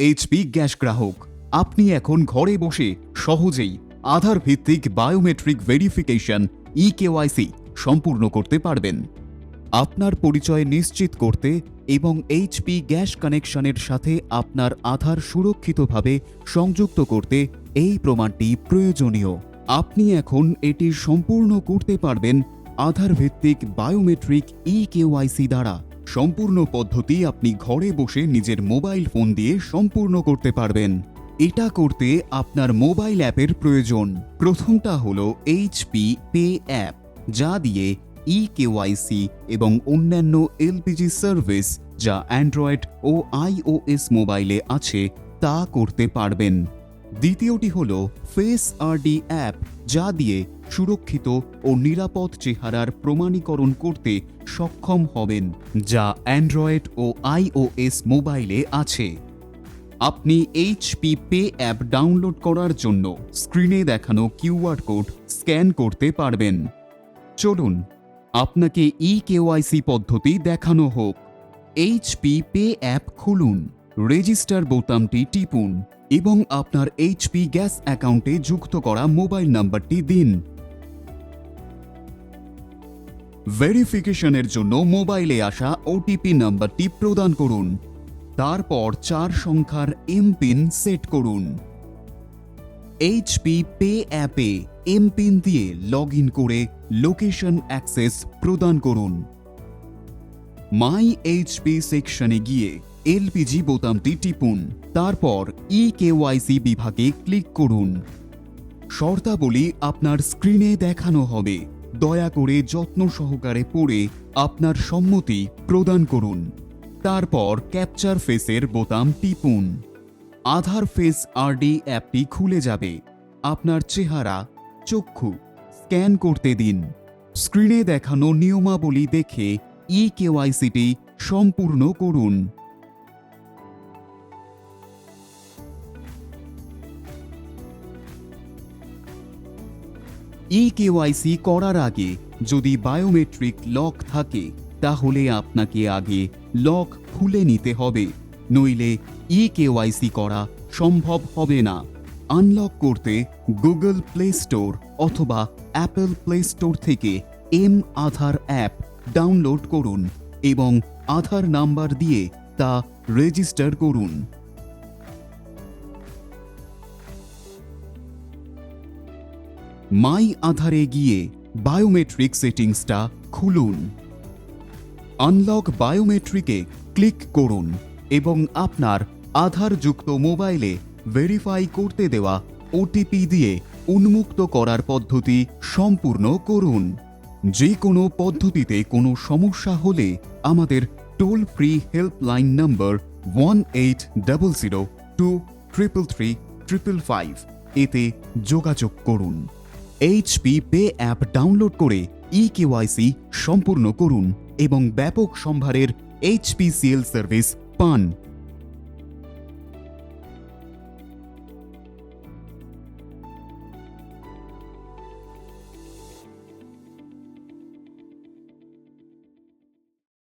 HP gas গ্রাহক। আপনি এখন ঘরে বসে সহজেই আধার ভিত্তিক বায়োমেট্রিক ভেরিফিকেশন ইকেওয়াইসি সম্পূর্ণ করতে পারবেন। আপনার পরিচয় নিশ্চিত করতে এবং এইচপি গ্যাস কানেকশনের সাথে আপনার আধার সুরক্ষিতভাবে সংযুক্ত করতে এই প্রমাণটি প্রয়োজনীয়। আপনি এখন এটি সম্পূর্ণ করতে পারবেন আধার ভিত্তিক বায়োমেট্রিক ইকেওয়াইসি দ্বারা। সম্পূর্ণ পদ্ধতি আপনি ঘরে বসে নিজের মোবাইল ফোন দিয়ে সম্পূর্ণ করতে পারবেন। এটা করতে আপনার মোবাইল অ্যাপের প্রয়োজন। প্রথমটা হলো এইচপি পে অ্যাপ, যা দিয়ে ইকেওয়াইসি এবং অন্যান্য এলপিজি সার্ভিস যা অ্যান্ড্রয়েড ও আইওএস মোবাইলে আছে তা করতে পারবেন। দ্বিতীয়টি হল ফেস আরডি অ্যাপ, যা দিয়ে সুরক্ষিত ও নিরাপদ চেহারার প্রমাণীকরণ করতে সক্ষম হবেন, যা অ্যান্ড্রয়েড ও আইওএস মোবাইলে আছে। আপনি এইচপি পে অ্যাপ ডাউনলোড করার জন্য স্ক্রিনে দেখানো কিউআর কোড স্ক্যান করতে পারবেন। চলুন আপনাকে ইকেওয়াইসি পদ্ধতি দেখানো হোক। এইচপি পে অ্যাপ খুলুন, রেজিস্টার বোতামটি টিপুন এবং আপনার এইচপি গ্যাস অ্যাকাউন্টে যুক্ত করা মোবাইল নাম্বারটি দিন। ভেরিফিকেশনের জন্য মোবাইলে আসা ওটিপি নাম্বারটি প্রদান করুন। তারপর 4 সংখ্যার এমপিন সেট করুন। এইচপি পে অ্যাপে এমপিন দিয়ে লগ ইন করে লোকেশন অ্যাক্সেস প্রদান করুন। মাই এইচপি সেকশনে গিয়ে এলপিজি বোতামটি টিপুন। তারপর ইকেওয়াইসি বিভাগে ক্লিক করুন। শর্তাবলী আপনার স্ক্রিনে দেখানো হবে। দয়া করে যত্ন সহকারে পড়ে আপনার সম্মতি প্রদান করুন। তারপর ক্যাপচার ফেসের বোতাম টিপুন। আধার ফেস আরডি অ্যাপটি খুলে যাবে। আপনার চেহারা, চক্ষু স্ক্যান করতে দিন। স্ক্রিনে দেখানো নিয়মাবলী দেখে ইকেওয়াইসিটি সম্পূর্ণ করুন। ইকেওয়াইসি করার আগে যদি বায়োমেট্রিক লক থাকে, তাহলে আপনাকে আগে লক খুলে নিতে হবে, নইলে ইকেওয়াইসি করা সম্ভব হবে না। আনলক করতে গুগল প্লে স্টোর অথবা অ্যাপল প্লে স্টোর থেকে আধার অ্যাপ ডাউনলোড করুন এবং আধার নাম্বার দিয়ে তা রেজিস্টার করুন। মাই আধারে গিয়ে বায়োমেট্রিক সেটিংসটা খুলুন। আনলক বায়োমেট্রিকে ক্লিক করুন এবং আপনার আধারযুক্ত মোবাইলে ভেরিফাই করতে দেওয়া ওটিপি দিয়ে উন্মুক্ত করার পদ্ধতি সম্পূর্ণ করুন। যে কোনো পদ্ধতিতে কোনো সমস্যা হলে আমাদের টোল ফ্রি হেল্পলাইন নম্বর 1800-233-555 এতে যোগাযোগ করুন। এইচপি পে অ্যাপ ডাউনলোড করে ইকেওয়াইসি সম্পূর্ণ করুন এবং ব্যাপক সম্ভারের এইচপিসিএল সার্ভিস পান।